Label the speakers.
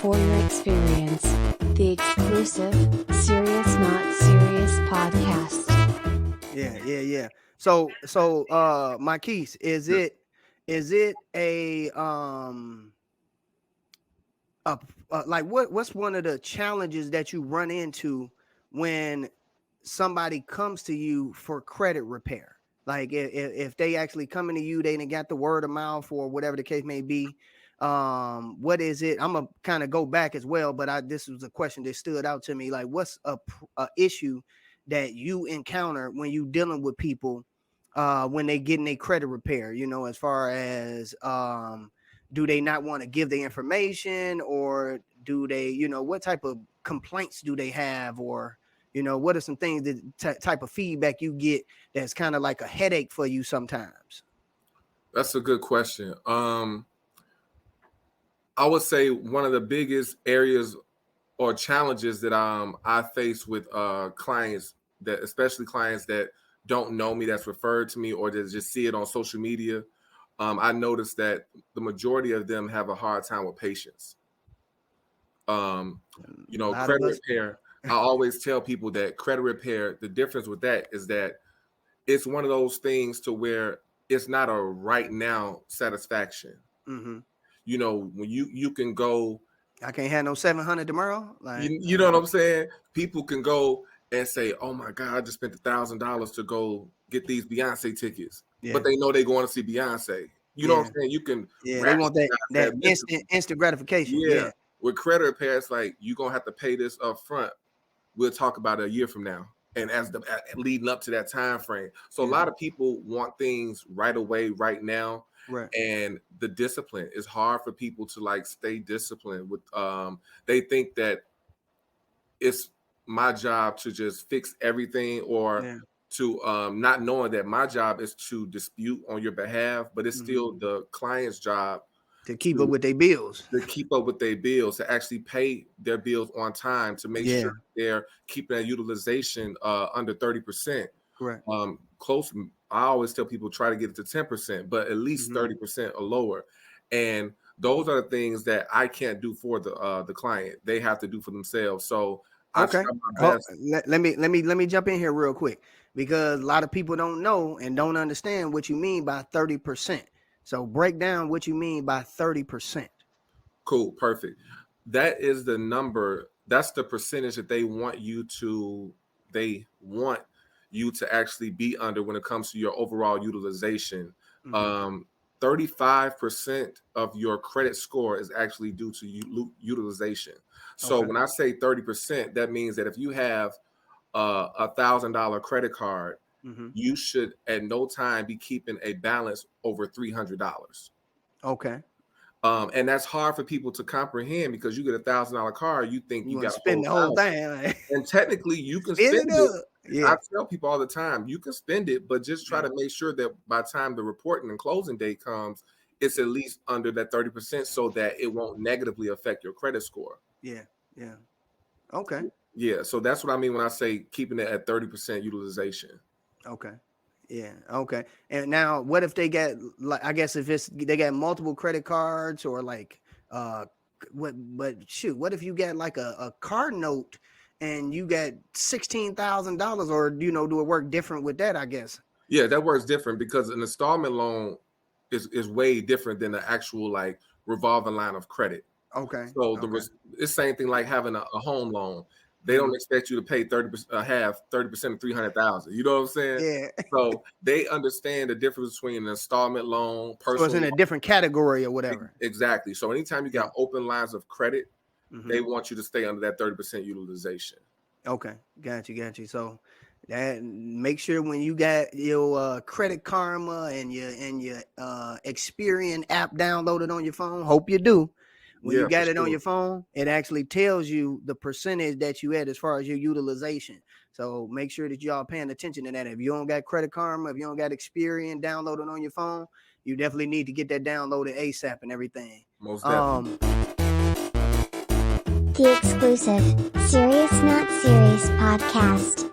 Speaker 1: for your experience. The exclusive Serious Not Serious podcast.
Speaker 2: Yeah. So, Makis, is it like what's one of the challenges that you run into when somebody comes to you for credit repair? Like if they actually coming to you, they didn't got the word of mouth or whatever the case may be. What is it? I'm gonna kind of go back as well, but this was a question that stood out to me. Like, what's a issue that you encounter when you dealing with people when they getting a credit repair? You know, as far as do they not want to give the information, or do they, you know, what type of complaints do they have, or you know, what are some things that type of feedback you get that's kind of like a headache for you sometimes?
Speaker 3: That's a good question. I would say one of the biggest areas or challenges that I face with clients, that especially clients that don't know me, that's referred to me, or that just see it on social media. I noticed that the majority of them have a hard time with patience. Credit repair. I always tell people that credit repair, the difference with that is that it's one of those things to where it's not a right now satisfaction.
Speaker 2: Mm-hmm.
Speaker 3: You know, when you can go,
Speaker 2: I can't have no 700 tomorrow. Like,
Speaker 3: you know what I'm saying? People can go and say, "Oh my God, I just spent $1,000 to go get these Beyonce tickets," but they know they're going to see Beyonce. You know what I'm saying? You can,
Speaker 2: they want that instant gratification. Yeah.
Speaker 3: With credit repair, it's like you're gonna have to pay this up front. We'll talk about it a year from now, and as the leading up to that time frame. So a lot of people want things right away, right now.
Speaker 2: Right.
Speaker 3: And the discipline is hard for people to like stay disciplined with. They think that it's my job to just fix everything, or to not knowing that my job is to dispute on your behalf, but it's still the client's job
Speaker 2: to keep up with their bills.
Speaker 3: To actually pay their bills on time, to make sure they're keeping that utilization under 30%.
Speaker 2: Correct.
Speaker 3: Close. I always tell people try to get it to 10%, but at least 30% or lower. And those are the things that I can't do for the client. They have to do for themselves. So I try my best.
Speaker 2: Let me jump in here real quick, because a lot of people don't know and don't understand what you mean by 30%. So break down what you mean by 30%.
Speaker 3: Cool. Perfect. That is the number. That's the percentage that they want you to actually be under when it comes to your overall utilization. 35% of your credit score is actually due to utilization. So when I say 30%, that means that if you have a $1,000 credit card, you should at no time be keeping a balance over $300.
Speaker 2: Okay.
Speaker 3: And that's hard for people to comprehend, because you get a $1,000 card, you think you got to
Speaker 2: spend the whole thing,
Speaker 3: and technically you can spend it.
Speaker 2: Yeah.
Speaker 3: I tell people all the time, you can spend it, but just try to make sure that by the time the reporting and closing date comes, it's at least under that 30%, so that it won't negatively affect your credit score.
Speaker 2: Yeah. Okay.
Speaker 3: Yeah. So that's what I mean when I say keeping it at 30% utilization.
Speaker 2: Okay. Yeah. Okay. And now, what if they get, like, I guess if they got multiple credit cards, or like, what if you get like a car note and you got $16,000, or, you know, do it work different with that? I guess.
Speaker 3: Yeah, that works different, because an installment loan is way different than the actual like revolving line of credit.
Speaker 2: Okay.
Speaker 3: So it's the same thing like having a home loan. They don't expect you to pay 30% of 300,000. You know what I'm saying?
Speaker 2: Yeah.
Speaker 3: So they understand the difference between an installment loan, personal.
Speaker 2: So it's in a different category or whatever.
Speaker 3: Exactly. So anytime you got open lines of credit, they want you to stay under that 30% utilization.
Speaker 2: Okay, got you. So that, make sure when you got your Credit Karma and your Experian app downloaded on your phone, hope you do. When you got it on your phone, it actually tells you the percentage that you had as far as your utilization. So make sure that y'all paying attention to that. If you don't got Credit Karma, if you don't got Experian downloaded on your phone, you definitely need to get that downloaded ASAP and everything.
Speaker 3: Most definitely.
Speaker 1: The exclusive Serious Not Serious podcast.